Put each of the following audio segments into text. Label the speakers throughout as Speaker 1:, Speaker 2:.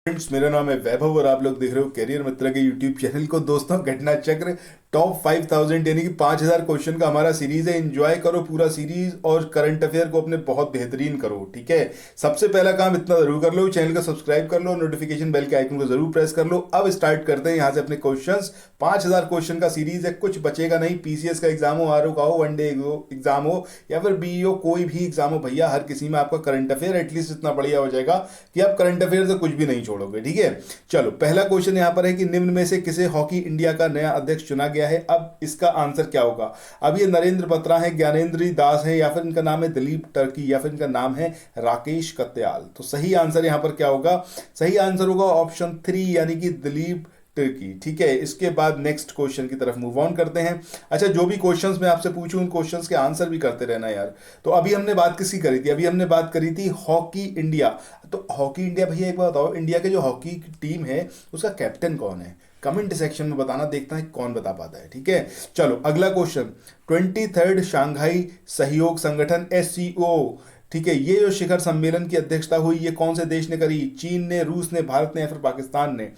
Speaker 1: Friends, मेरा नाम है वैभव और आप लोग देख रहे हो करियर मित्र के यूट्यूब चैनल को। दोस्तों, घटना चक्र टॉप 5000 यानी कि 5000 क्वेश्चन का हमारा सीरीज है। एंजॉय करो पूरा सीरीज और करंट अफेयर को अपने बहुत बेहतरीन करो। ठीक है, सबसे पहला काम इतना जरूर कर लो, चैनल को सब्सक्राइब कर लो, नोटिफिकेशन बेल के आइकन को जरूर प्रेस कर लो। अब स्टार्ट करते हैं यहाँ से अपने क्वेश्चंस। 5000 क्वेश्चन का सीरीज है, कुछ बचेगा नहीं। पीसीएस का एग्जाम हो, आरओ का हो, वनडे एग्जाम हो या फिर बीईओ, कोई भी एग्जाम हो भैया, हर किसी में आपका करंट अफेयर एटलीस्ट इतना बढ़िया हो जाएगा कि आप करंट अफेयर से कुछ भी नहीं छोड़ोगे। ठीक है, चलो पहला क्वेश्चन यहां पर है कि निम्न में से किसे हॉकी इंडिया का नया अध्यक्ष चुना गया है। अब इसका आंसर क्या होगा। अब ये नरेंद्र बत्रा है, ज्ञानेंद्र दास है, या फिर इनका नाम है दिलीप टर्की, या फिर इनका नाम है राकेश कत्याल। तो सही आंसर यहां पर क्या होगा। सही आंसर होगा ऑप्शन 3 यानी कि दिलीप टर्की। ठीक है, इसके बाद नेक्स्ट क्वेश्चन की तरफ मूव ऑन करते हैं। अच्छा, जो भी क्वेश्चंस मैं आपसे पूछूं उन क्वेश्चंस के आंसर भी करते रहना यार। तो अभी हमने बात किसकी करी थी। अभी हमने बात करी थी हॉकी इंडिया। तो हॉकी इंडिया भैया एक बात बताओ, इंडिया के जो हॉकी टीम है उसका कैप्टन कौन है। कमेंट सेक्शन में बताना, देखता है कौन बता पाता है। ठीक है, चलो अगला क्वेश्चन। 23rd शांघाई सहयोग संगठन एससीओ, ठीक है, ये जो शिखर सम्मेलन की अध्यक्षता हुई, ये कौन से देश ने करी। चीन ने, रूस ने, भारत ने या फिर पाकिस्तान ने।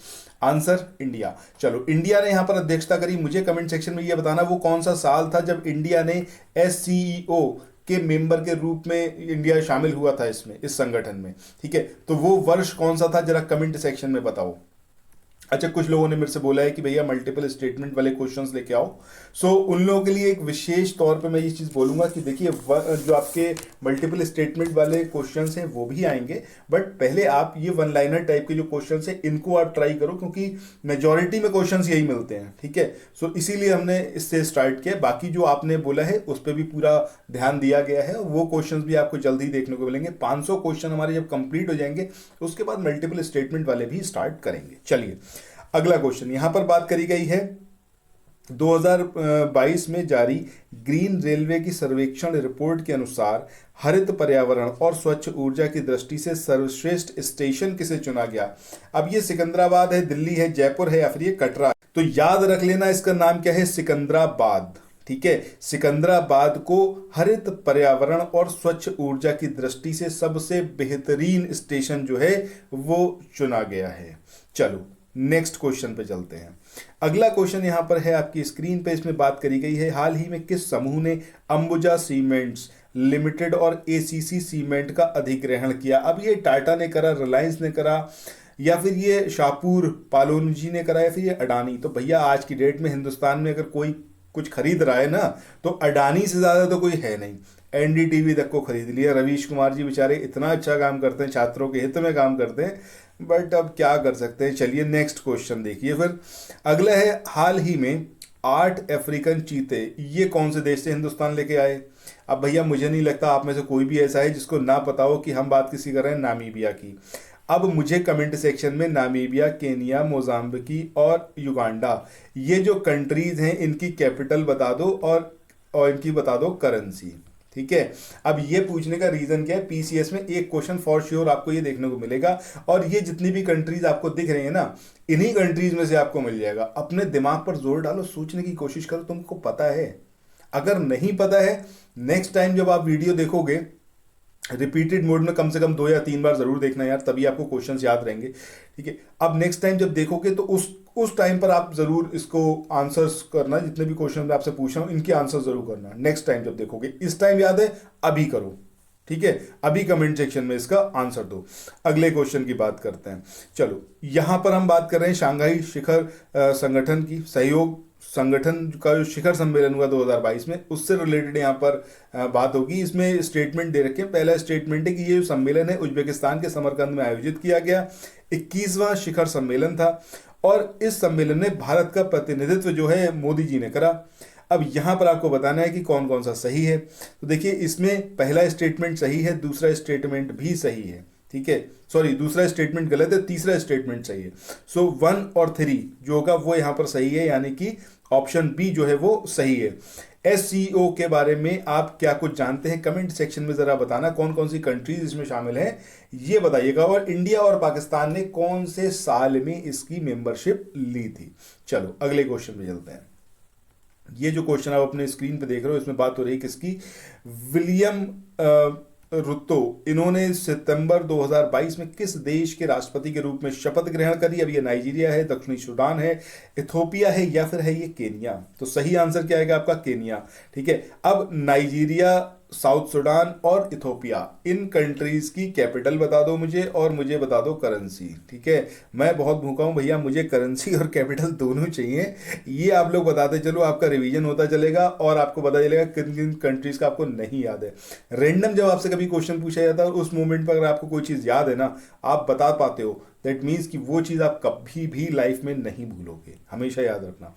Speaker 1: Answer India. चलो, इंडिया ने यहां पर अध्यक्षता करी। मुझे कमेंट सेक्शन में ये बताना वो कौन सा साल था जब इंडिया ने एससीईओ के मेंबर के रूप में इंडिया शामिल हुआ था इसमें, इस संगठन में। ठीक है, तो वो वर्ष कौन सा था, जरा कमेंट सेक्शन में बताओ। अच्छा, कुछ लोगों ने मेरे से बोला है कि भैया मल्टीपल स्टेटमेंट वाले क्वेश्चंस लेके आओ। सो उन लोगों के लिए एक विशेष तौर पे मैं ये चीज़ बोलूंगा कि देखिए, जो आपके मल्टीपल स्टेटमेंट वाले क्वेश्चंस हैं वो भी आएंगे, बट पहले आप ये वन लाइनर टाइप के जो क्वेश्चंस हैं इनको आप ट्राई करो, क्योंकि मेजोरिटी में क्वेश्चंस यही मिलते हैं। ठीक है, सो इसीलिए हमने इससे स्टार्ट किया। बाकी जो आपने बोला है उस पर भी पूरा ध्यान दिया गया है, वो क्वेश्चंस भी आपको जल्द ही देखने को मिलेंगे। 500 क्वेश्चन हमारे जब कंप्लीट हो जाएंगे उसके बाद मल्टीपल स्टेटमेंट वाले भी स्टार्ट करेंगे। चलिए अगला क्वेश्चन यहां पर बात करी गई है 2022 में जारी ग्रीन रेलवे की सर्वेक्षण रिपोर्ट के अनुसार हरित पर्यावरण और स्वच्छ ऊर्जा की दृष्टि से सर्वश्रेष्ठ स्टेशन किसे चुना गया। अब ये सिकंदराबाद है, दिल्ली है, जयपुर है या फिर ये कटरा है। तो याद रख लेना इसका नाम क्या है, सिकंदराबाद। ठीक है, सिकंदराबाद को हरित पर्यावरण और स्वच्छ ऊर्जा की दृष्टि से सबसे बेहतरीन स्टेशन जो है वो चुना गया है। चलो नेक्स्ट क्वेश्चन पे चलते हैं। अगला क्वेश्चन यहां पर है आपकी स्क्रीन पे, इसमें बात करी गई है हाल ही में किस समूह ने अंबुजा सीमेंट्स लिमिटेड और एसीसी सीमेंट का अधिग्रहण किया। अब ये टाटा ने करा, रिलायंस ने करा, या फिर ये शाहपुर पालोनजी ने करा, या फिर ये अडानी। तो भैया आज की डेट में हिंदुस्तान में अगर कोई कुछ खरीद रहा है ना तो अडानी से ज्यादा तो कोई है नहीं। एनडीटीवी तक को खरीद लिया। रवीश कुमार जी बेचारे इतना अच्छा काम करते हैं, छात्रों के हित में काम करते हैं, बट अब क्या कर सकते हैं। चलिए नेक्स्ट क्वेश्चन देखिए फिर। अगला है हाल ही में 8 अफ्रीकन चीते ये कौन से देश से हिंदुस्तान लेके आए। अब भैया मुझे नहीं लगता आप में से कोई भी ऐसा है जिसको ना पता हो कि हम बात किसी कर रहे हैं, नामीबिया की। अब मुझे कमेंट सेक्शन में नामीबिया, केनिया, मोजाम्बिकी और युगांडा, ये जो कंट्रीज हैं इनकी कैपिटल बता दो और इनकी बता दो करेंसी। ठीक है, अब ये पूछने का रीजन क्या है, पीसीएस में एक क्वेश्चन फॉर श्योर आपको ये देखने को मिलेगा, और ये जितनी भी कंट्रीज आपको दिख रही है ना, इन्हीं कंट्रीज में से आपको मिल जाएगा। अपने दिमाग पर जोर डालो, सोचने की कोशिश करो, तुमको पता है। अगर नहीं पता है, नेक्स्ट टाइम जब आप वीडियो देखोगे रिपीटेड मोड में कम से कम 2 या 3 बार जरूर देखना यार, तभी आपको क्वेश्चंस याद रहेंगे। ठीक है, अब नेक्स्ट टाइम जब देखोगे तो उस टाइम पर आप जरूर इसको आंसर्स करना, जितने भी क्वेश्चन मैं आपसे पूछ रहा हूं इनके आंसर जरूर करना नेक्स्ट टाइम जब देखोगे। इस टाइम याद है, अभी करो। ठीक है, अभी कमेंट सेक्शन में इसका आंसर दो। अगले क्वेश्चन की बात करते हैं। चलो यहां पर हम बात कर रहे हैं शांघाई शिखर संगठन की, सहयोग संगठन का जो शिखर सम्मेलन हुआ 2022 में, उससे रिलेटेड यहाँ पर बात होगी। इसमें स्टेटमेंट दे रखे हैं। पहला स्टेटमेंट है कि ये जो सम्मेलन है उज्बेकिस्तान के समरकंद में आयोजित किया गया, 21वां शिखर सम्मेलन था, और इस सम्मेलन में भारत का प्रतिनिधित्व जो है मोदी जी ने करा। अब यहां पर आपको बताना है कि कौन कौन सा सही है। तो देखिए, इसमें पहला स्टेटमेंट सही है, दूसरा स्टेटमेंट भी सही है। ठीक है, सॉरी दूसरा स्टेटमेंट गलत है, तीसरा स्टेटमेंट सही है। सो 1 और 3 जो होगा वो यहां पर सही है, यानी कि ऑप्शन बी जो है वो सही है। एससीओ के बारे में आप क्या कुछ जानते हैं, कमेंट सेक्शन में जरा बताना। कौन कौन सी कंट्रीज इसमें शामिल हैं ये बताइएगा, और इंडिया और पाकिस्तान ने कौन से साल में इसकी मेंबरशिप ली थी। चलो अगले क्वेश्चन पे चलते हैं। ये जो क्वेश्चन आप अपने स्क्रीन पे देख रहे हो, इसमें बात हो रही है किसकी, विलियम रुतो, इन्होंने सितंबर 2022 में किस देश के राष्ट्रपति के रूप में शपथ ग्रहण करी? अब ये नाइजीरिया है, दक्षिणी सूडान है, इथोपिया है, या फिर है ये केनिया? तो सही आंसर क्या आएगा आपका? केनिया। ठीक है, अब नाइजीरिया, साउथ सूडान और इथोपिया, इन कंट्रीज की कैपिटल बता दो मुझे, और मुझे बता दो करेंसी। ठीक है, मैं बहुत भूखा हूं भैया, मुझे करेंसी और कैपिटल दोनों चाहिए। ये आप लोग बताते चलो, आपका रिवीजन होता चलेगा और आपको पता चलेगा किन किन कंट्रीज का आपको नहीं याद है। रैंडम जब आपसे कभी क्वेश्चन पूछा जाता है, उस मोमेंट पर अगर आपको कोई चीज़ याद है ना, आप बता पाते हो, दैट मीन्स कि वो चीज़ आप कभी भी लाइफ में नहीं भूलोगे, हमेशा याद रखना।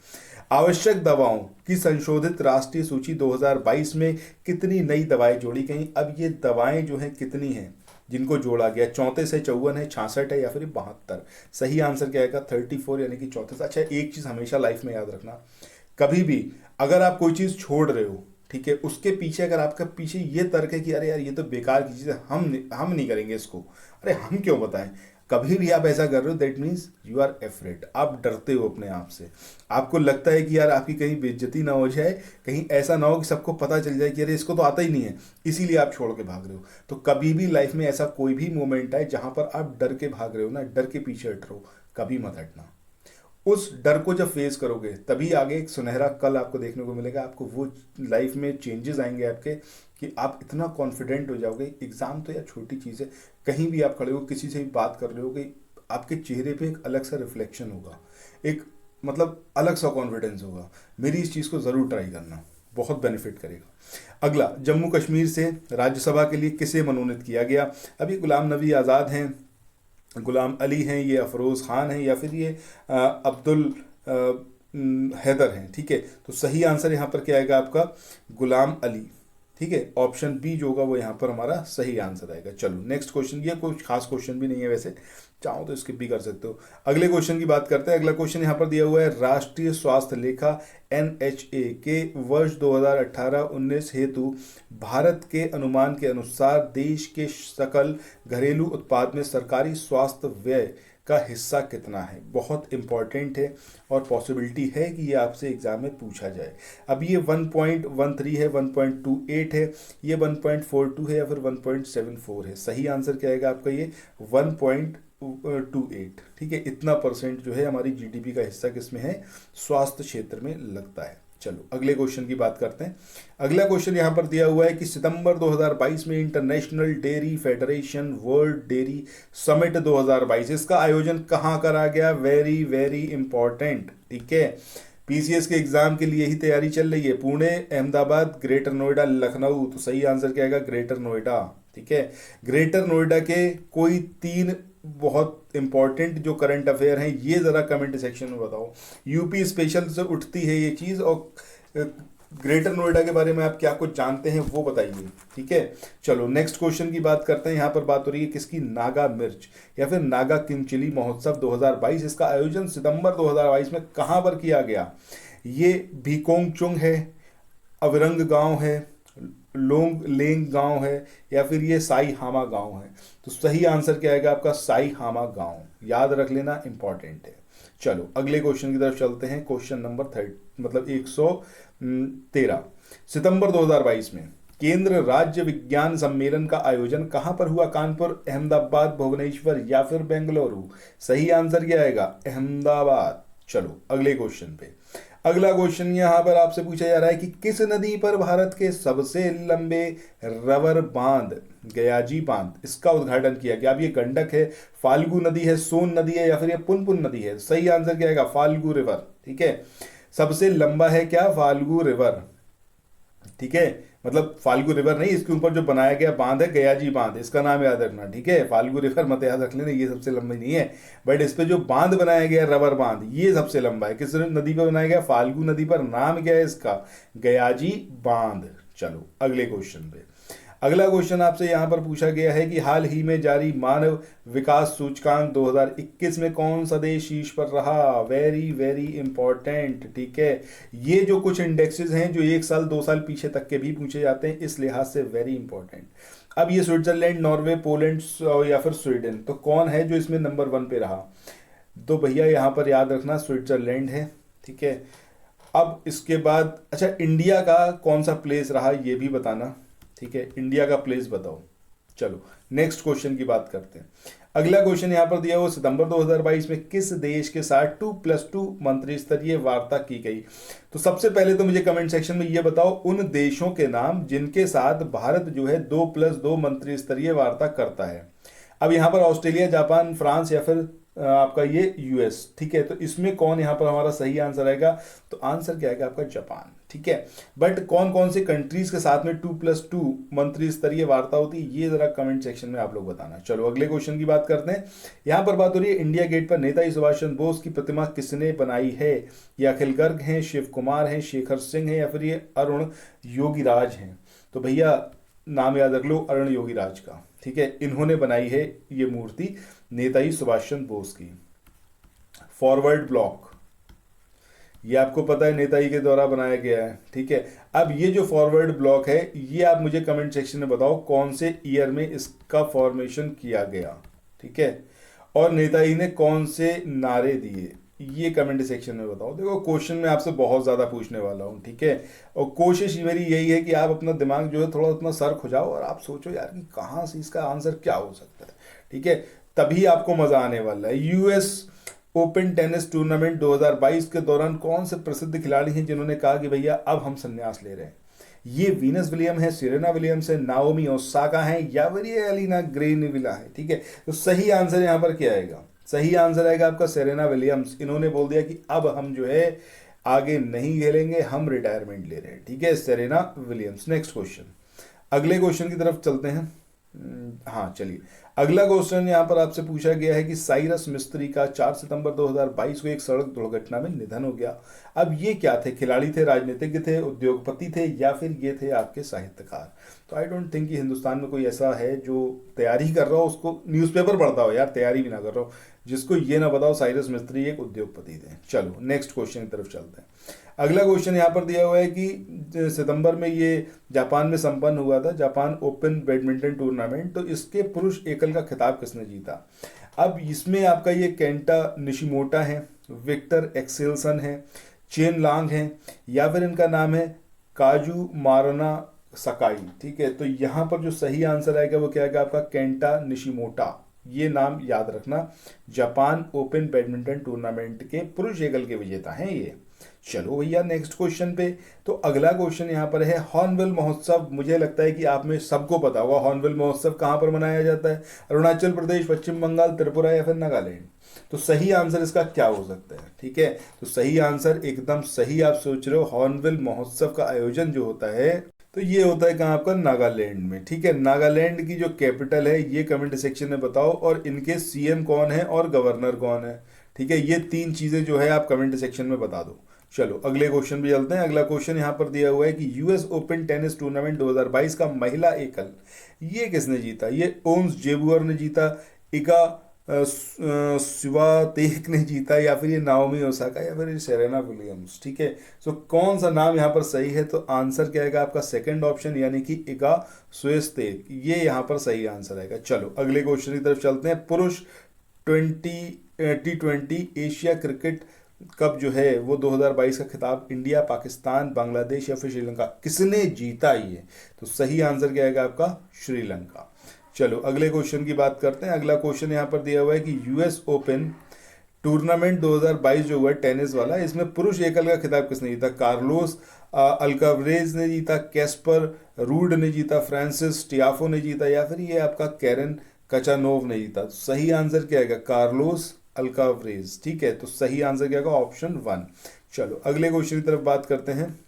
Speaker 1: आवश्यक दवाओं की संशोधित राष्ट्रीय सूची 2022 में कितनी नई दवाएं जोड़ी गई? अब ये दवाएं जो हैं कितनी हैं जिनको जोड़ा गया? 34 है, 54 है, 66 है, या फिर 72? सही आंसर क्या आएगा? 34 यानी कि 34। अच्छा, एक चीज़ हमेशा लाइफ में याद रखना, कभी भी अगर आप कोई चीज़ छोड़ रहे हो, ठीक है, उसके पीछे अगर आपका पीछे ये तर्क है कि अरे यार ये तो बेकार की चीज़ है, हम नहीं करेंगे इसको, अरे हम क्यों बताएं, कभी भी आप ऐसा कर रहे हो, that means you are afraid, आप डरते हो अपने आप से। आपको लगता है कि यार आपकी कहीं बेइज्जती ना हो जाए, कहीं ऐसा ना हो कि सबको पता चल जाए कि अरे इसको तो आता ही नहीं है, इसीलिए आप छोड़ के भाग रहे हो। तो कभी भी लाइफ में ऐसा कोई भी मोमेंट आए जहां पर आप डर के भाग रहे हो ना, डर के पीछे हट रहे हो, कभी मत हटना। उस डर को जब फेस करोगे तभी आगे एक सुनहरा कल आपको देखने को मिलेगा। आपको वो लाइफ में चेंजेस आएंगे आपके कि आप इतना कॉन्फिडेंट हो जाओगे। एग्जाम तो यार छोटी चीज़ है, कहीं भी आप खड़े हो, किसी से भी बात कर रहे हो, कि आपके चेहरे पे एक अलग सा रिफ्लेक्शन होगा, एक मतलब अलग सा कॉन्फिडेंस होगा। मेरी इस चीज़ को ज़रूर ट्राई करना, बहुत बेनिफिट करेगा। अगला, जम्मू कश्मीर से राज्यसभा के लिए किसे मनोनीत किया गया? अभी गुलाम नबी आज़ाद हैं, गुलाम अली हैं, ये अफरोज़ ख़ान हैं, या फिर ये अब्दुल हैदर हैं। ठीक है, तो सही आंसर यहाँ पर क्या आएगा आपका? गुलाम अली। ठीक है, ऑप्शन बी जो होगा वो यहाँ पर हमारा सही आंसर आएगा। चलो नेक्स्ट क्वेश्चन, ये कोई खास क्वेश्चन भी नहीं है वैसे, चाहो तो स्किप भी कर सकते हो। अगले क्वेश्चन की बात करते हैं। अगला क्वेश्चन यहाँ पर दिया हुआ है, राष्ट्रीय स्वास्थ्य लेखा NHA के वर्ष 2018-19 हेतु भारत के अनुमान के अनुसार देश के सकल घरेलू उत्पाद में सरकारी स्वास्थ्य व्यय का हिस्सा कितना है? बहुत इंपॉर्टेंट है और पॉसिबिलिटी है कि ये आपसे एग्जाम में पूछा जाए। अब ये 1.13 है, 1.28 है, ये 1.42 है, या फिर 1.74 है? सही आंसर क्या आएगा आपका? ये 1.28। ठीक है, इतना परसेंट जो है हमारी GDP का हिस्सा किसमें है? स्वास्थ्य क्षेत्र में लगता है। चलो अगले क्वेश्चन की बात करते हैं। अगला क्वेश्चन यहाँ पर दिया हुआ है कि सितंबर 2022 में international dairy federation world dairy summit 2022, इसका आयोजन कहाँ करा गया? Very very important. ठीक है, PCS के एग्जाम के लिए ही तैयारी चल रही है। पुणे, अहमदाबाद, ग्रेटर नोएडा, लखनऊ। तो सही आंसर क्या आएगा? ग्रेटर नोएडा। ठीक है, ग्रेटर नोएडा के कोई 3 बहुत इंपॉर्टेंट जो करंट अफेयर हैं, ये ज़रा कमेंट सेक्शन में बताओ। यूपी स्पेशल से उठती है ये चीज़, और ग्रेटर नोएडा के बारे में आप क्या कुछ जानते हैं वो बताइए। ठीक है, चलो नेक्स्ट क्वेश्चन की बात करते हैं। यहाँ पर बात हो रही है किसकी? नागा मिर्च या फिर नागा किंचिली महोत्सव 2022, इसका आयोजन सितंबर 2022 में कहाँ पर किया गया? ये भीकोंगचुंग है, अविरंग गांव है, लोंग लेंग गांव है, या फिर ये साई हामा गांव है? तो सही आंसर क्या आएगा आपका? साई हामा गांव। याद रख लेना, इंपॉर्टेंट है। चलो अगले क्वेश्चन की तरफ चलते हैं। Question number 113। सितंबर 2022 में केंद्र राज्य विज्ञान सम्मेलन का आयोजन कहां पर हुआ? कानपुर, अहमदाबाद, भुवनेश्वर, या फिर बेंगलुरु? सही आंसर क्या आएगा? अहमदाबाद। चलो अगले क्वेश्चन पे। अगला क्वेश्चन यहां पर आपसे पूछा जा रहा है कि किस नदी पर भारत के सबसे लंबे रबर बांध गयाजी बांध, इसका उद्घाटन किया गया? अब ये गंडक है, फाल्गु नदी है, सोन नदी है, या फिर ये पुनपुन नदी है? सही आंसर क्या आएगा? फाल्गु रिवर। ठीक है, सबसे लंबा है क्या? फाल्गु रिवर। ठीक है, मतलब फाल्गु रिवर नहीं, इसके ऊपर जो बनाया गया बांध है गयाजी बांध, इसका नाम याद रखना। ठीक है, फाल्गु रिवर मत याद रख लेना, ये सबसे लंबी नहीं है, बट इस पे जो बांध बनाया गया रबर बांध, ये सबसे लंबा है। किस नदी पर बनाया गया? फाल्गु नदी पर। नाम क्या है इसका? गयाजी बांध। चलो अगले क्वेश्चन पे। अगला क्वेश्चन आपसे यहाँ पर पूछा गया है कि हाल ही में जारी मानव विकास सूचकांक 2021 में कौन सा देश शीर्ष पर रहा? Very very important. ठीक है, ये जो कुछ इंडेक्सेस हैं जो 1 साल 2 साल पीछे तक के भी पूछे जाते हैं, इस लिहाज से वेरी इंपॉर्टेंट। अब ये स्विट्जरलैंड, नॉर्वे, पोलैंड या फिर स्वीडन, तो कौन है जो इसमें नंबर 1 पे रहा? तो भैया यहाँ पर याद रखना स्विट्जरलैंड है। ठीक है, अब इसके बाद अच्छा इंडिया का कौन सा प्लेस रहा ये भी बताना। ठीक है, इंडिया का प्लेस बताओ। चलो नेक्स्ट क्वेश्चन की बात करते हैं। अगला क्वेश्चन यहाँ पर दिया हुआ, सितंबर 2022 में किस देश के साथ 2+2 मंत्री स्तरीय वार्ता की गई? तो सबसे पहले तो मुझे कमेंट सेक्शन में ये बताओ उन देशों के नाम जिनके साथ भारत जो है 2+2 मंत्री स्तरीय वार्ता करता है। अब यहाँ पर ऑस्ट्रेलिया, जापान, फ्रांस या फिर आपका ये यूएस, ठीक है। तो इसमें कौन यहाँ पर हमारा सही आंसर आएगा? तो आंसर क्या आएगा आपका? जापान, ठीक है। बट कौन कौन से कंट्रीज के साथ में 2+2 मंत्री स्तरीय वार्ता होती है, ये जरा कमेंट सेक्शन में आप लोग बताना। चलो अगले क्वेश्चन की बात करते हैं। यहाँ पर बात हो रही है इंडिया गेट पर नेताजी सुभाष चंद्र बोस की प्रतिमा किसने बनाई है? ये अखिल गर्ग हैं, शिव कुमार हैं, शेखर सिंह हैं या फिर ये अरुण योगीराज हैं? तो भैया नाम याद रख लो अरुण योगीराज का, ठीक है। इन्होंने बनाई है ये मूर्ति नेताजी सुभाष चंद्र बोस की। फॉरवर्ड ब्लॉक, ये आपको पता है नेताजी के द्वारा बनाया गया है, ठीक है। अब ये जो फॉरवर्ड ब्लॉक है ये आप मुझे कमेंट सेक्शन में बताओ कौन से ईयर में इसका फॉर्मेशन किया गया, ठीक है। और नेताजी ने कौन से नारे दिए, ये कमेंट सेक्शन में बताओ। देखो क्वेश्चन में आपसे बहुत ज़्यादा पूछने वाला हूँ, ठीक है। और कोशिश मेरी यही है कि आप अपना दिमाग जो है थोड़ा उतना सर खुजाओ और आप सोचो यार कि कहाँ से इसका आंसर क्या हो सकता है, ठीक है। तभी आपको मज़ा आने वाला है। यूएस ओपन टेनिस टूर्नामेंट 2022 के दौरान कौन से प्रसिद्ध खिलाड़ी हैं जिन्होंने कहा कि भैया अब हम संन्यास ले रहे हैं? ये वीनस विलियम है, सेरेना विलियम्स है, नाओमी ओसाका है या फिर ये एलिना ग्रेनविला है, ठीक है। तो सही आंसर यहाँ पर क्या आएगा? सही आंसर आएगा आपका सेरेना विलियम्स। इन्होंने बोल दिया कि अब हम जो है आगे नहीं खेलेंगे, हम रिटायरमेंट ले रहे हैं, ठीक है। Serena Williams. नेक्स्ट क्वेश्चन, अगले क्वेश्चन की तरफ चलते हैं। हाँ चलिए, अगला क्वेश्चन यहाँ पर आपसे पूछा गया है कि साइरस मिस्त्री का 4 सितंबर 2022 को एक सड़क दुर्घटना में निधन हो गया। अब ये क्या थे? खिलाड़ी थे, राजनीतिज्ञ थे, उद्योगपति थे या फिर ये थे आपके साहित्यकार? तो आई डोंट थिंक कि हिंदुस्तान में कोई ऐसा है जो तैयारी कर रहा हो, उसको न्यूज़पेपर पढ़ता हो यार, तैयारी भी ना कर रहा हो, जिसको ये ना बताओ साइरस मिस्त्री एक उद्योगपति थे। चलो नेक्स्ट क्वेश्चन की तरफ चलते हैं। अगला क्वेश्चन यहाँ पर दिया हुआ है कि सितंबर में ये जापान में संपन्न हुआ था जापान ओपन बैडमिंटन टूर्नामेंट, तो इसके पुरुष एकल का खिताब किसने जीता? अब इसमें आपका ये केंटा निशिमोटा है, विक्टर एक्सेल्सन है, चेन लांग है या फिर इनका नाम है काजू मारना सकाई, ठीक है। तो यहाँ पर जो सही आंसर आएगा वो क्या आएगा आपका? केंटा निशिमोटा। ये नाम याद रखना, जापान ओपन बैडमिंटन टूर्नामेंट के पुरुष एकल के विजेता हैं ये। चलो भैया नेक्स्ट क्वेश्चन पे। तो अगला क्वेश्चन यहाँ पर है हॉर्नबिल महोत्सव। मुझे लगता है कि आप में सबको पता होगा हॉर्नबिल महोत्सव कहाँ पर मनाया जाता है? अरुणाचल प्रदेश, पश्चिम बंगाल, त्रिपुरा या फिर नागालैंड? तो सही आंसर इसका क्या हो सकता है, ठीक है। तो सही आंसर एकदम सही आप सोच रहे हो, हॉर्नबिल महोत्सव का आयोजन जो होता है तो ये होता है कहाँ आपका? नागालैंड में, ठीक है। नागालैंड की जो कैपिटल है ये कमेंट सेक्शन में बताओ, और इनके सीएम कौन है और गवर्नर कौन है, ठीक है। ये तीन चीजें जो है आप कमेंट सेक्शन में बता दो। चलो अगले क्वेश्चन भी चलते हैं। अगला क्वेश्चन यहाँ पर दिया हुआ है कि यूएस ओपन टेनिस टूर्नामेंट 2022 का महिला एकल ये किसने जीता? ये ओन्स जेबुअर ने जीता, इगा स्विआतेक ने जीता या फिर ये नाओमी ओसाका या फिर ये सेरेना विलियम्स, ठीक है। सो कौन सा नाम यहाँ पर सही है? तो आंसर क्या आएगा आपका? सेकंड ऑप्शन यानी कि इगा स्विआतेक, ये यहाँ पर सही आंसर आएगा। चलो अगले क्वेश्चन की तरफ चलते हैं। पुरुष T20 एशिया क्रिकेट कप जो है वो 2022 का खिताब इंडिया, पाकिस्तान, बांग्लादेश या फिर श्रीलंका किसने जीता? ये तो सही आंसर क्या आएगा आपका? श्रीलंका। चलो अगले क्वेश्चन की बात करते हैं। अगला क्वेश्चन यहाँ पर दिया हुआ है कि यूएस ओपन टूर्नामेंट 2022 जो हुआ टेनिस वाला, इसमें पुरुष एकल का खिताब किसने जीता? कार्लोस अल्कावरेज ने जीता, कैस्पर रूड ने जीता, फ्रांसिस टियाफो ने जीता या फिर ये आपका कैरन कचानोव ने जीता? तो सही आंसर क्या आएगा? कार्लोस अल्कावरेज, ठीक है। तो सही आंसर क्या होगा? ऑप्शन 1। चलो अगले क्वेश्चन की तरफ बात करते हैं।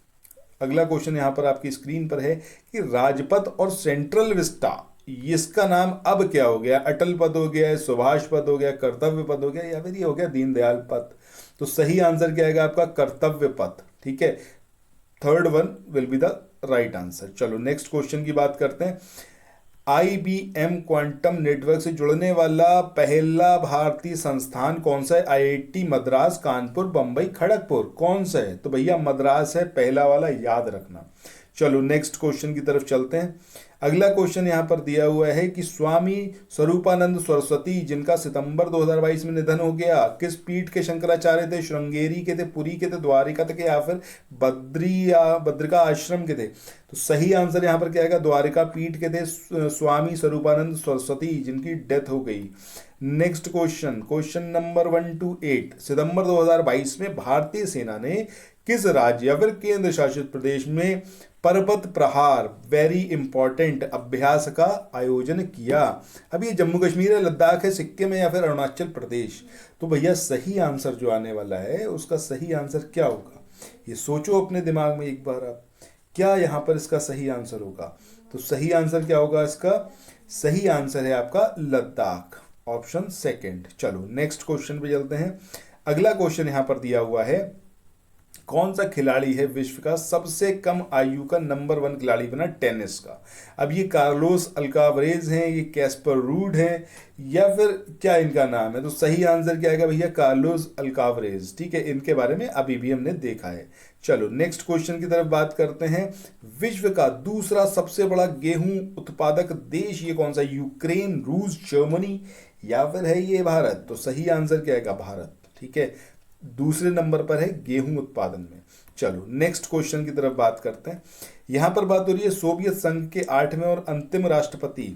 Speaker 1: अगला क्वेश्चन यहाँ पर आपकी स्क्रीन पर है कि राजपथ और सेंट्रल विस्टा इसका नाम अब क्या हो गया? अटल पथ हो गया, सुभाष पथ हो गया, कर्तव्य पथ हो गया या फिर ये हो गया दीनदयाल पथ? तो सही आंसर क्या आएगा आपका? कर्तव्य पथ, ठीक है। Third one will be the right answer. चलो नेक्स्ट क्वेश्चन की बात करते हैं। IBM क्वांटम नेटवर्क से जुड़ने वाला पहला भारतीय संस्थान कौन सा है? IIT मद्रास, कानपुर, बंबई, खड़गपुर, कौन सा है? तो भैया मद्रास है पहला वाला, याद रखना। चलो नेक्स्ट क्वेश्चन की तरफ चलते हैं। अगला क्वेश्चन यहाँ पर दिया हुआ है कि स्वामी स्वरूपानंद सरस्वती जिनका सितंबर 2022 में निधन हो गया, किस पीठ के शंकराचार्य थे? श्रृंगेरी के थे, पुरी के थे, द्वारिका के, या फिर बद्री या बद्रिका आश्रम के थे? तो सही आंसर यहाँ पर क्या आएगा? द्वारिका पीठ के थे स्वामी स्वरूपानंद सरस्वती, जिनकी डेथ हो गई। Next question, question number 1 to 8। सितंबर 2022 में भारतीय सेना ने किस राज्य या फिर केंद्र शासित प्रदेश में पर्वत प्रहार वेरी इंपॉर्टेंट अभ्यास का आयोजन किया? अब ये जम्मू कश्मीर है, लद्दाख है, सिक्किम है, या फिर अरुणाचल प्रदेश? तो भैया सही आंसर जो आने वाला है उसका सही आंसर क्या होगा? ये सोचो अपने दिमाग में एक बार आप, क्या यहाँ पर इसका सही आंसर होगा? तो सही आंसर क्या होगा इसका? सही आंसर है आपका लद्दाख, ऑप्शन सेकंड। चलो नेक्स्ट क्वेश्चन पे चलते हैं। अगला क्वेश्चन यहाँ पर दिया हुआ है, कौन सा खिलाड़ी है विश्व का सबसे कम आयु का नंबर 1 खिलाड़ी बना टेनिस का? अब ये कार्लोस अल्कावरेज हैं, ये कैस्पर रूड हैं, या फिर क्या इनका नाम है? तो सही आंसर क्या आएगा भैया? कार्लोस अल्कावरेज। ठीक है, इनके बारे में अभी भी हमने देखा है। चलो नेक्स्ट क्वेश्चन की तरफ बात करते हैं। विश्व का दूसरा सबसे बड़ा गेहूं उत्पादक देश ये कौन सा? यूक्रेन, रूस, जर्मनी, या फिर है ये भारत? तो सही आंसर क्या आएगा? भारत। ठीक है, दूसरे नंबर पर है गेहूं उत्पादन में। चलो नेक्स्ट क्वेश्चन की तरफ बात करते हैं। यहां पर बात हो रही है सोवियत संघ के 8वें और अंतिम राष्ट्रपति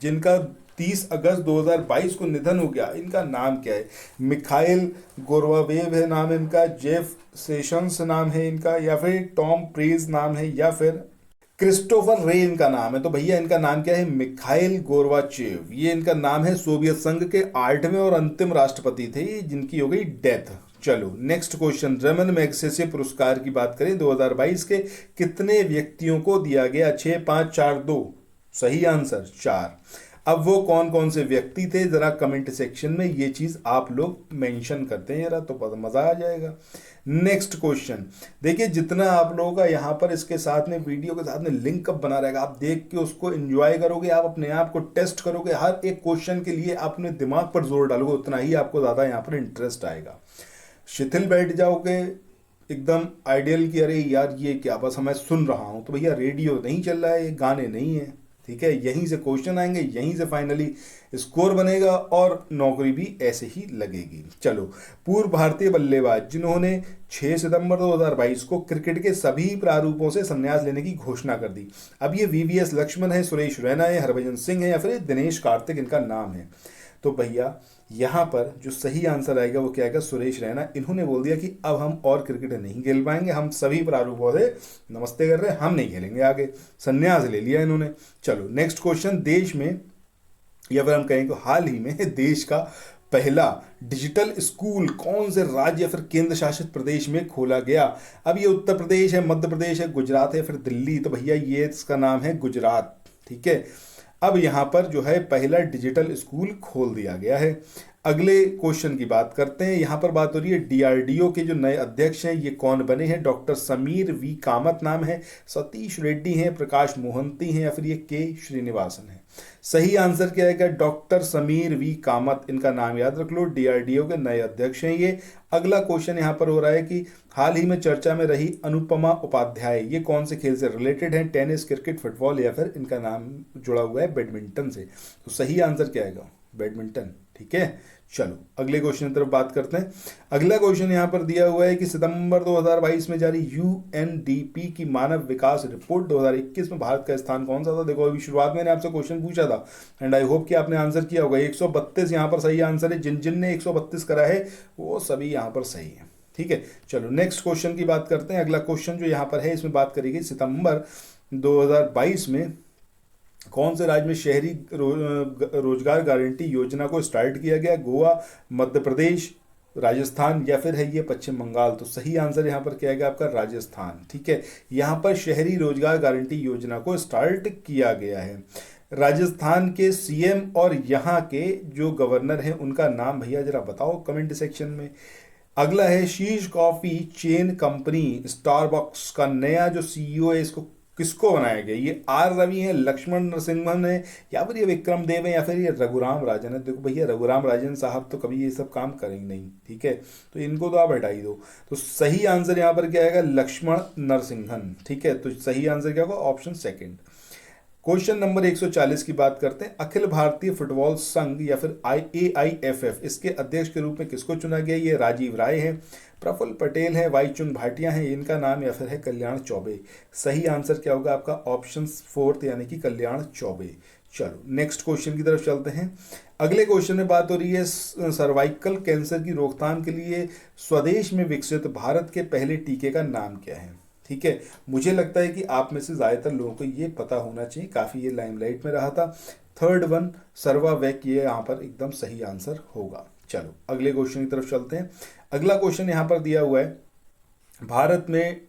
Speaker 1: जिनका 30 अगस्त 2022 को निधन हो गया, इनका नाम क्या है? मिखाइल गोर्बाचेव है नाम इनका, जेफ सेशंस नाम है इनका, या फिर टॉम प्रेज नाम है, या फिर क्रिस्टोफर रे इनका नाम है? तो भैया इनका नाम क्या है? मिखाइल गोर्बाचेव, ये इनका नाम है। सोवियत संघ के 8वें और अंतिम राष्ट्रपति थे, जिनकी हो गई डेथ। चलो नेक्स्ट क्वेश्चन, रमन मैग्सेसे पुरस्कार की बात करें 2022 के कितने व्यक्तियों को दिया गया? 6, 5, 4, 2? सही आंसर 4। अब वो कौन कौन से व्यक्ति थे जरा कमेंट सेक्शन में ये चीज आप लोग मेंशन करते हैं जरा, तो मजा आ जाएगा। नेक्स्ट क्वेश्चन देखिए, जितना आप लोगों का यहाँ पर इसके साथ में वीडियो के साथ में लिंक अप बना रहेगा, आप देख के उसको एंजॉय करोगे, आप अपने आप को टेस्ट करोगे, हर एक क्वेश्चन के लिए आप अपने दिमाग पर जोर डालोगे, उतना ही आपको ज्यादा यहाँ पर इंटरेस्ट आएगा। शिथिल बैठ जाओगे एकदम आइडियल कि अरे यार ये क्या, बस मैं सुन रहा हूं, तो भैया रेडियो नहीं चल रहा है, ये गाने नहीं है। ठीक है, यहीं से क्वेश्चन आएंगे, यहीं से फाइनली स्कोर बनेगा और नौकरी भी ऐसे ही लगेगी। चलो, पूर्व भारतीय बल्लेबाज जिन्होंने 6 सितंबर 2022 को क्रिकेट के सभी प्रारूपों से संन्यास लेने की घोषणा कर दी। अब ये वीवीएस लक्ष्मण है, सुरेश रैना है, हरभजन सिंह है, या फिर दिनेश कार्तिक इनका नाम है? तो भैया यहाँ पर जो सही आंसर आएगा वो क्या आएगा? सुरेश रैना। इन्होंने बोल दिया कि अब हम और क्रिकेट नहीं खेल पाएंगे, हम सभी प्रारूपों से नमस्ते कर रहे हैं, हम नहीं खेलेंगे आगे, संन्यास ले लिया इन्होंने। चलो नेक्स्ट क्वेश्चन, देश में या फिर हम कहें तो हाल ही में देश का पहला डिजिटल स्कूल कौन से राज्य या फिर केंद्र शासित प्रदेश में खोला गया? अब ये उत्तर प्रदेश है, मध्य प्रदेश है, गुजरात है, फिर दिल्ली? तो भैया ये इसका नाम है गुजरात। ठीक है, अब यहां पर जो है पहला डिजिटल स्कूल खोल दिया गया है। अगले क्वेश्चन की बात करते हैं। यहां पर बात हो रही है डीआरडीओ के जो नए अध्यक्ष हैं ये कौन बने हैं? डॉक्टर समीर वी कामत नाम है, सतीश रेड्डी हैं, प्रकाश मोहंती हैं, या फिर ये के श्रीनिवासन है? सही आंसर क्या आएगा? डॉक्टर समीर वी कामत, इनका नाम याद रख लो, डीआरडीओ के नए अध्यक्ष हैं ये। अगला क्वेश्चन यहाँ पर हो रहा है कि हाल ही में चर्चा में रही अनुपमा उपाध्याय ये कौन से खेल से रिलेटेड है? टेनिस, क्रिकेट, फुटबॉल, या फिर इनका नाम जुड़ा हुआ है बैडमिंटन से? तो सही आंसर क्या आएगा? बैडमिंटन। ठीक है, चलो अगले क्वेश्चन की तरफ बात करते हैं। अगला क्वेश्चन यहाँ पर दिया हुआ है कि सितंबर 2022 में जारी यूएनडीपी की मानव विकास रिपोर्ट 2021 में भारत का स्थान कौन सा था? देखो अभी शुरुआत में मैंने आपसे क्वेश्चन पूछा था एंड आई होप कि आपने आंसर किया होगा। 132 यहाँ पर सही आंसर है, जिन जिन ने 132 करा है वो सभी यहाँ पर सही है। ठीक है, चलो नेक्स्ट क्वेश्चन की बात करते हैं। अगला क्वेश्चन जो यहाँ पर है इसमें बात करेगी सितंबर 2022 में कौन से राज्य में शहरी रोजगार गारंटी योजना को स्टार्ट किया गया? गोवा, मध्य प्रदेश, राजस्थान, या फिर है ये पश्चिम बंगाल? तो सही आंसर यहाँ पर क्या आएगा आपका? राजस्थान। ठीक है, यहाँ पर शहरी रोजगार गारंटी योजना को स्टार्ट किया गया है। राजस्थान के सीएम और यहाँ के जो गवर्नर हैं उनका नाम भैया जरा बताओ कमेंट सेक्शन में। अगला है शीर्ष कॉफी चेन कंपनी स्टारबक्स का नया जो सीईओ है इसको किसको बनाया गया? ये आर रवि है, लक्ष्मण नरसिम्हन है, या फिर ये विक्रम देव है, या फिर ये रघुराम राजन है? देखो भैया, रघुराम राजन साहब तो कभी ये सब काम करेंगे नहीं, ठीक है, तो इनको तो आप हटा ही दो। तो सही आंसर यहाँ पर क्या आएगा? लक्ष्मण नरसिम्हन, ठीक है। तो सही आंसर क्या होगा? Option second. क्वेश्चन नंबर 140 की बात करते हैं। अखिल भारतीय फुटबॉल संघ या फिर AIFF, इसके अध्यक्ष के रूप में किसको चुना गया? ये राजीव राय है, प्रफुल्ल पटेल है, वाई चुन भाटिया है इनका नाम, या फिर है कल्याण चौबे? सही आंसर क्या होगा आपका? ऑप्शन फोर्थ, यानी कि कल्याण चौबे। चलो नेक्स्ट क्वेश्चन की तरफ चलते हैं। अगले क्वेश्चन में बात हो रही है सर्वाइकल कैंसर की रोकथाम के लिए स्वदेश में विकसित भारत के पहले टीके का नाम क्या है? ठीक है, मुझे लगता है कि आप में से ज़्यादातर लोगों को ये पता होना चाहिए, काफ़ी ये लाइमलाइट में रहा था। थर्ड वन सर्वावैक, ये यहाँ पर एकदम सही आंसर होगा। चलो अगले क्वेश्चन की तरफ चलते हैं। अगला क्वेश्चन यहाँ पर दिया हुआ है, भारत में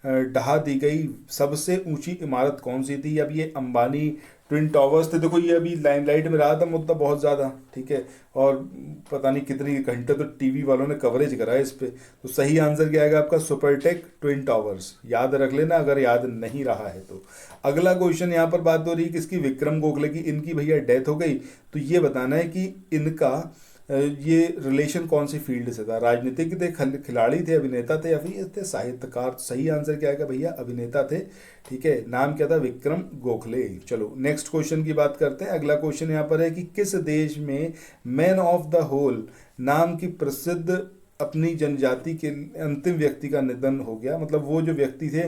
Speaker 1: ढहा दी गई सबसे ऊंची इमारत कौन सी थी? अब ये अंबानी ट्विन टावर्स थे। देखो ये अभी लाइमलाइट में रहा था मुद्दा बहुत ज़्यादा, ठीक है, और पता नहीं कितनी घंटे तो टीवी वालों ने कवरेज करा है इस पे। तो सही आंसर क्या आएगा आपका? सुपरटेक ट्विन टावर्स, याद रख लेना अगर याद नहीं रहा है तो। अगला क्वेश्चन यहाँ पर बात हो रही है किसकी? विक्रम गोखले की। इनकी भैया डेथ हो गई, तो ये बताना है कि इनका ये रिलेशन कौन सी फील्ड से था? राजनीतिक थे, खिलाड़ी थे, अभिनेता थे, या फिर ये थे साहित्यकार? सही आंसर क्या आएगा भैया? अभिनेता थे, ठीक है। नाम क्या था? विक्रम गोखले। चलो नेक्स्ट क्वेश्चन की बात करते हैं। अगला क्वेश्चन यहाँ पर है कि किस देश में मैन ऑफ द होल नाम की प्रसिद्ध अपनी जनजाति के अंतिम व्यक्ति का निधन हो गया? मतलब वो जो व्यक्ति थे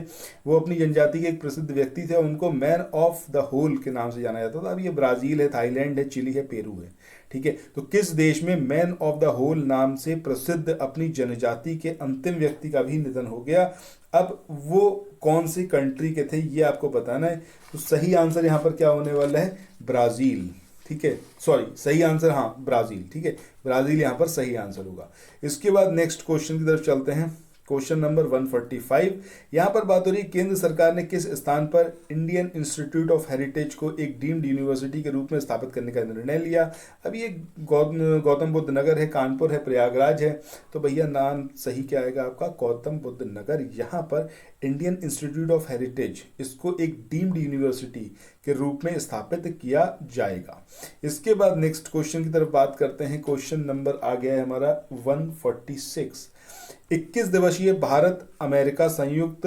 Speaker 1: वो अपनी जनजाति के एक प्रसिद्ध व्यक्ति थे, उनको मैन ऑफ द होल के नाम से जाना जाता था। अब ये ब्राजील है, थाईलैंड है, चिली है, पेरू है, ठीक है। तो किस देश में मैन ऑफ द होल नाम से प्रसिद्ध अपनी जनजाति के अंतिम व्यक्ति का भी निधन हो गया? अब वो कौन सी कंट्री के थे ये आपको बताना है। तो सही आंसर यहाँ पर क्या होने वाला है? ब्राजील, ठीक है, सॉरी सही आंसर, हाँ ब्राजील, ठीक है, ब्राजील यहाँ पर सही आंसर होगा। इसके बाद नेक्स्ट क्वेश्चन की तरफ चलते हैं। क्वेश्चन नंबर 145, यहाँ पर बात हो रही है केंद्र सरकार ने किस स्थान पर इंडियन इंस्टीट्यूट ऑफ हेरिटेज को एक डीम्ड यूनिवर्सिटी के रूप में स्थापित करने का निर्णय लिया? अब ये गौतम बुद्ध नगर है, कानपुर है, प्रयागराज है? तो भैया नाम सही क्या आएगा आपका? गौतम बुद्ध नगर। यहाँ पर इंडियन इंस्टीट्यूट ऑफ हेरिटेज, इसको एक डीम्ड यूनिवर्सिटी के रूप में स्थापित किया जाएगा। इसके बाद नेक्स्ट क्वेश्चन की तरफ बात करते हैं। क्वेश्चन नंबर आ गया है हमारा 146। 21 दिवसीय भारत अमेरिका संयुक्त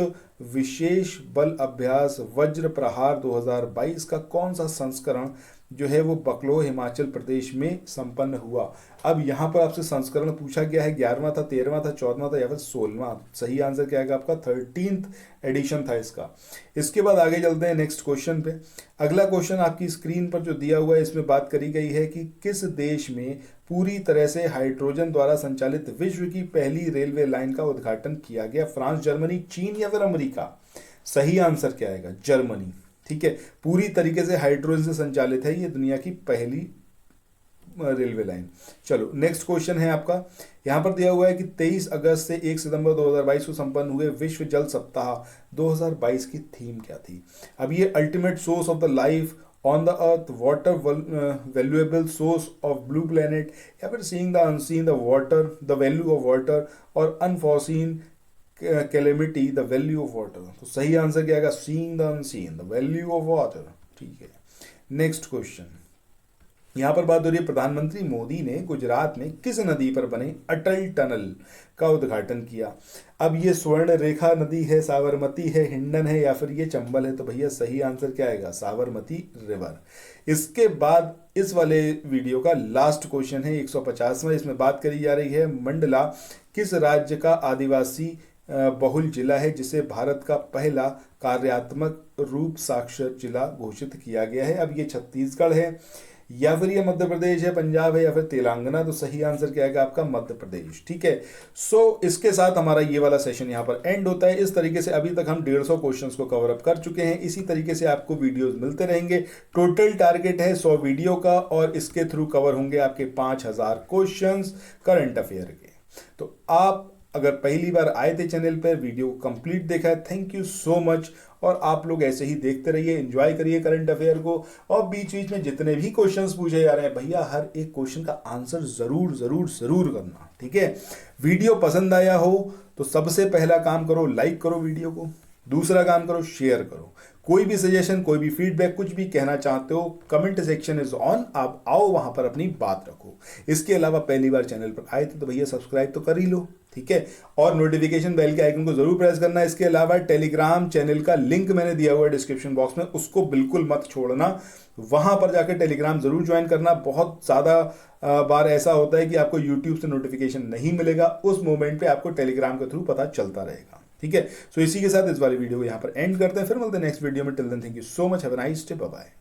Speaker 1: विशेष बल अभ्यास वज्र प्रहार 2022 का कौन सा संस्करण जो है वो बकलो हिमाचल प्रदेश में संपन्न हुआ? अब यहाँ पर आपसे संस्करण पूछा गया है, 11वां था, 13वां था, 14वां था, या फिर 16वां? सही आंसर क्या आएगा आपका? 13th एडिशन था इसका। इसके बाद आगे चलते हैं नेक्स्ट क्वेश्चन पे। अगला क्वेश्चन आपकी स्क्रीन पर जो दिया हुआ है, इसमें बात करी गई है कि किस देश में पूरी तरह से हाइड्रोजन द्वारा संचालित विश्व की पहली रेलवे लाइन का उद्घाटन किया गया? फ्रांस, जर्मनी, चीन, या फिर अमेरिका? सही आंसर क्या आएगा? जर्मनी, ठीक है। पूरी तरीके से हाइड्रोजन से संचालित है ये दुनिया की पहली रेलवे लाइन। चलो नेक्स्ट क्वेश्चन है आपका, यहां पर दिया हुआ है कि 23 अगस्त से 1 सितंबर 2022 को संपन्न हुए विश्व जल सप्ताह 2022 की थीम क्या थी? अब ये ultimate source of the life on the earth, water valuable source of blue planet, या फिर seeing the unseen, the water, the value of water, और unforeseen calamity, the value of water? तो सही आंसर क्या आएगा? Seeing the unseen, the value of water, ठीक है। Next question, यहाँ पर बात हो रही है प्रधानमंत्री मोदी ने गुजरात में किस नदी पर बने अटल टनल का उद्घाटन किया? अब ये स्वर्ण रेखा नदी है, साबरमती है, हिंडन है, या फिर ये चंबल है? तो भैया सही आंसर क्या आएगा? साबरमती रिवर। इसके बाद इस वाले वीडियो का लास्ट क्वेश्चन है 150वां। इसमें बात करी जा रही है मंडला किस राज्य का आदिवासी बहुल जिला है जिसे भारत का पहला कार्यात्मक रूप साक्षर जिला घोषित किया गया है? अब ये छत्तीसगढ़ है, या फिर ये मध्य प्रदेश है, पंजाब है, या फिर तेलंगाना? तो सही आंसर क्या आएगा आपका? मध्य प्रदेश, ठीक है। सो इसके साथ हमारा ये वाला सेशन यहाँ पर एंड होता है। इस तरीके से अभी तक हम 150 क्वेश्चंस को कवर अप कर चुके हैं। इसी तरीके से आपको वीडियोस मिलते रहेंगे। टोटल टारगेट है 100 वीडियो का, और इसके थ्रू कवर होंगे आपके 5000 क्वेश्चंस करंट अफेयर के। तो आप अगर पहली बार आए थे चैनल पर, वीडियो कंप्लीट देखा है, थैंक यू सो मच। और आप लोग ऐसे ही देखते रहिए, एंजॉय करिए करंट अफेयर को, और बीच बीच में जितने भी क्वेश्चंस पूछे जा रहे हैं भैया, हर एक क्वेश्चन का आंसर जरूर जरूर जरूर करना, ठीक है। वीडियो पसंद आया हो तो सबसे पहला काम करो, लाइक करो वीडियो को, दूसरा काम करो, शेयर करो। कोई भी सजेशन, कोई भी फीडबैक, कुछ भी कहना चाहते हो, कमेंट सेक्शन इज ऑन, आप आओ वहां पर अपनी बात रखो। इसके अलावा पहली बार चैनल पर आए थे तो भैया सब्सक्राइब तो कर ही लो, ठीक है, और नोटिफिकेशन बेल के आइकन को जरूर प्रेस करना। इसके अलावा टेलीग्राम चैनल का लिंक मैंने दिया हुआ है डिस्क्रिप्शन बॉक्स में, उसको बिल्कुल मत छोड़ना, वहां पर जाकर टेलीग्राम जरूर ज्वाइन करना। बहुत ज़्यादा बार ऐसा होता है कि आपको यूट्यूब से नोटिफिकेशन नहीं मिलेगा, उस मोमेंट पे आपको टेलीग्राम के थ्रू पता चलता रहेगा, ठीक है। सो इसी के साथ इस वाली वीडियो को यहाँ पर एंड करते हैं, फिर मिलते हैं नेक्स्ट वीडियो में। Till then thank you so much, have a nice day, bye bye.